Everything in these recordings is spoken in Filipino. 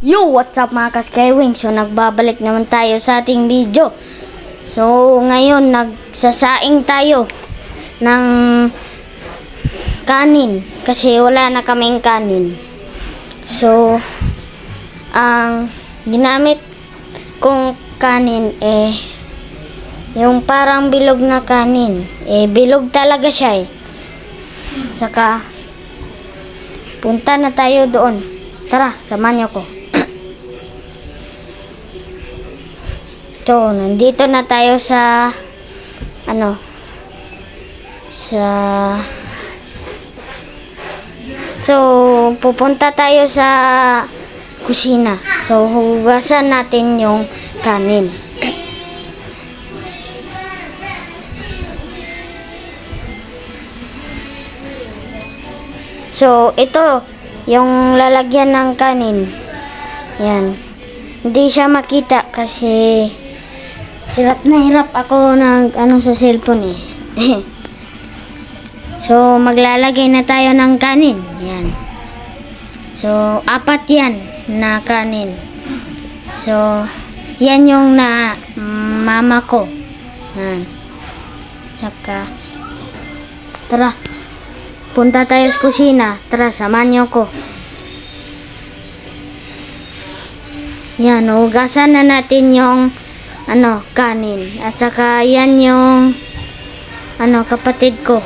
Yo, what's up mga ka-Skywing? So, nagbabalik naman tayo sa ating video. So, ngayon, nagsasaing tayo ng kanin. Kasi wala na kaming kanin. So, ang ginamit kong kanin, yung parang bilog na kanin. Bilog talaga siya Saka, punta na tayo doon. Tara, samahan niyo ko. So, nandito na tayo sa pupunta tayo sa kusina. So, hugasan natin yung kanin. So, ito yung lalagyan ng kanin. Yan. Hindi siya makita kasi hirap na hirap ako sa cellphone So, maglalagay na tayo ng kanin. Yan. So, 4 yan na kanin. So, yan yung na mama ko. Yan. Saka, tara. Punta tayo sa kusina. Tara, samahan niyo ko. Yan, hugasan na natin yung kanin. At saka yan yung kapatid ko.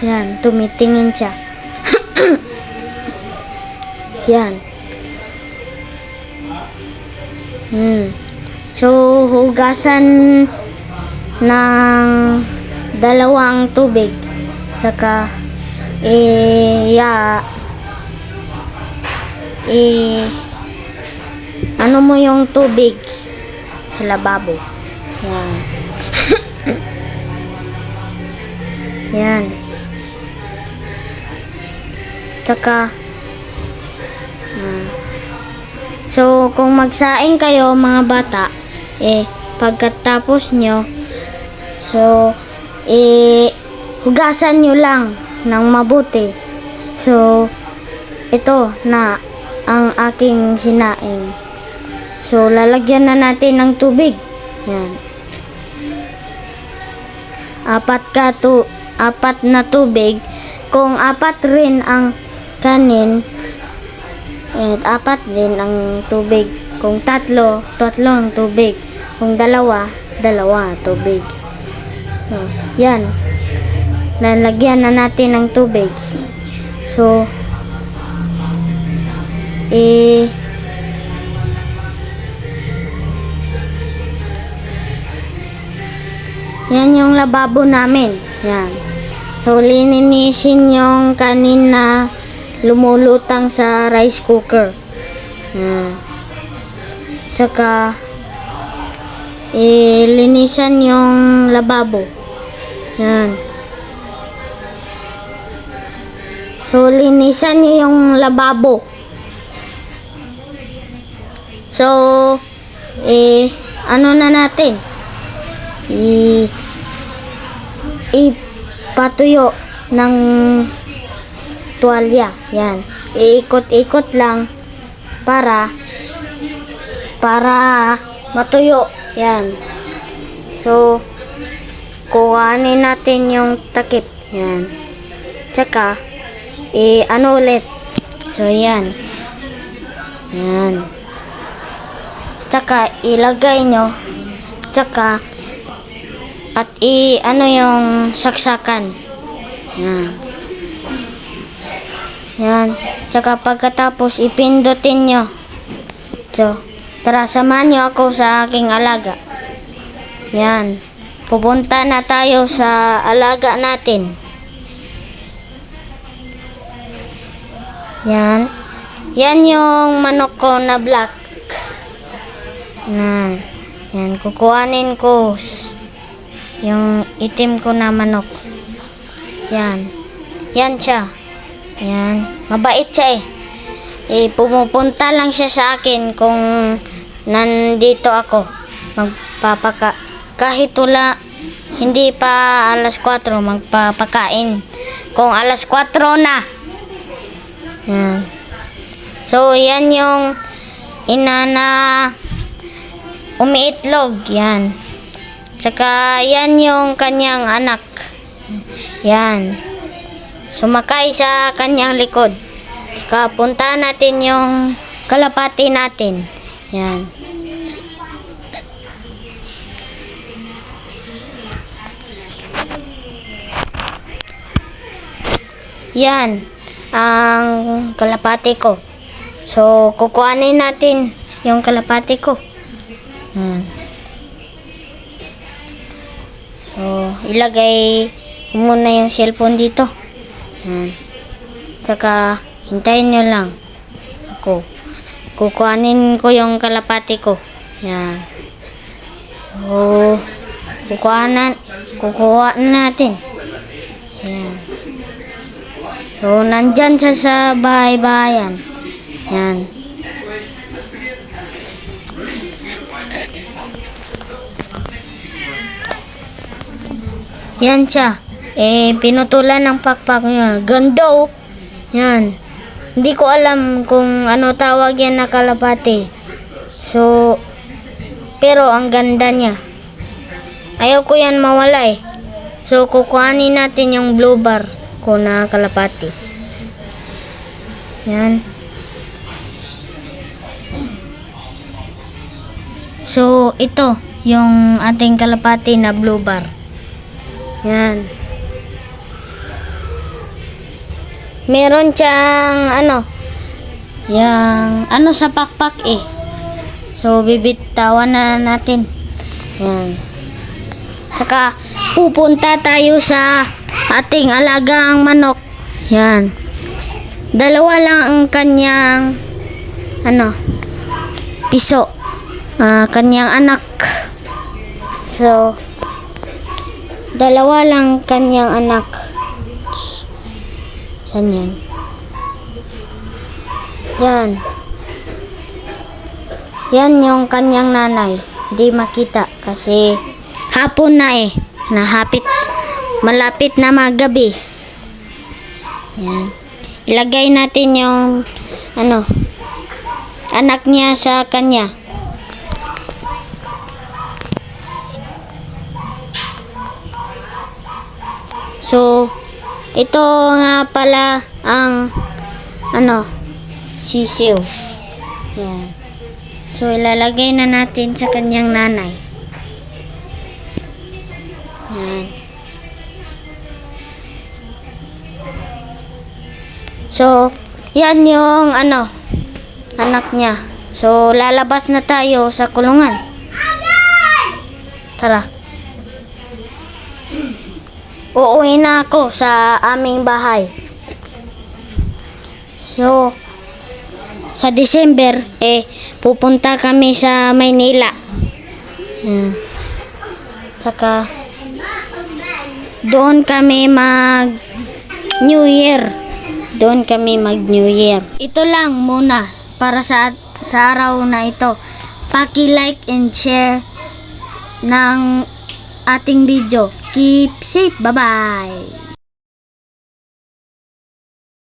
Yan, tumitingin siya. Yan. So, hugasan ng 2 tubig. Saka mo yung tubig sa lababo. Yan. Yan. Tsaka so, kung magsaing kayo mga bata, pagkatapos nyo, so, hugasan nyo lang ng mabuti. So, ito na ang aking sinaing. So, lalagyan na natin ng tubig. Yan. 4 na tubig. Kung 4 rin ang kanin, 4 din ang tubig. Kung 3 ang tubig. Kung 2 tubig. So, yan. Lalagyan na natin ng tubig. So, yan yung lababo namin. Yan. So, lininisin yung kanin na lumulutang sa rice cooker. Yan. Tsaka, linisan yung lababo. Yan. So, linisan niyo yung lababo. So, na natin? Ipatuyo ng tuwalya. Yan. Iikot-ikot lang para matuyo. Yan. So, kuhanin natin yung takip. Yan. Tsaka, ulit. So, yan. Yan. Tsaka, ilagay nyo. Tsaka, at yung saksakan. Yan. Yan. Tsaka, pagkatapos, ipindutin nyo. So, tara, samahan nyo ako sa aking alaga. Yan. Pupunta na tayo sa alaga natin. Yan. Yan yung manok ko na black. Yan. Kukuhanin ko yung itim ko na manok. Yan. Yan siya. Yan. Mabait siya pumupunta lang siya sa akin kung nandito ako. Kahit hindi pa alas 4, magpapakain. Kung alas 4 na. Yan. So, yan yung ina na umiitlog. Yan. Tsaka yan yung kanyang anak. Yan. Sumakay sa kanyang likod. Kapunta natin yung kalapati natin. Yan. Yan ang kalapati ko. So, kukuhanin natin yung kalapati ko. So, ilagay ko muna yung cellphone dito. Yan. Saka, hintayin nyo lang. Ako. Kukuhanin ko yung kalapati ko. Yan. So, kukuha natin. Yan. So, nandyan siya sa bahay-bahayan. Yan. Yan siya. Pinutulan ng pakpak niya. Ganda oh. Yan. Hindi ko alam kung ano tawag yan na kalapati. So, pero ang ganda niya. Ayaw ko yan mawala eh. So, kukuhanin natin yung blue bar ko na kalapati. Yan. So, ito yung ating kalapati na blue bar. Yan. Meron siyang yung sa pakpak eh. So, bibitawan na natin. Yan. Saka, pupunta tayo sa ating alagang manok. Yan. Dalawa lang ang kanyang piso. Kanyang anak. So, dalawa lang kanyang anak. Saan yan? Yan. Yan yung kanyang nanay. Di makita kasi hapon na eh. Malapit na magabi. Yan. Ilagay natin yung anak niya sa kanya. So, ito nga pala ang sisiw. Yan. So, ilalagay na natin sa kanyang nanay. Yan. So, yan yung anak niya. So, lalabas na tayo sa kulungan. Tara. Uuwi na ako sa aming bahay. So, sa December, pupunta kami sa Maynila. Tsaka, doon kami mag-New Year. Ito lang muna para sa araw na ito. Paki-like and share ng ating video. Keep safe. Bye-bye.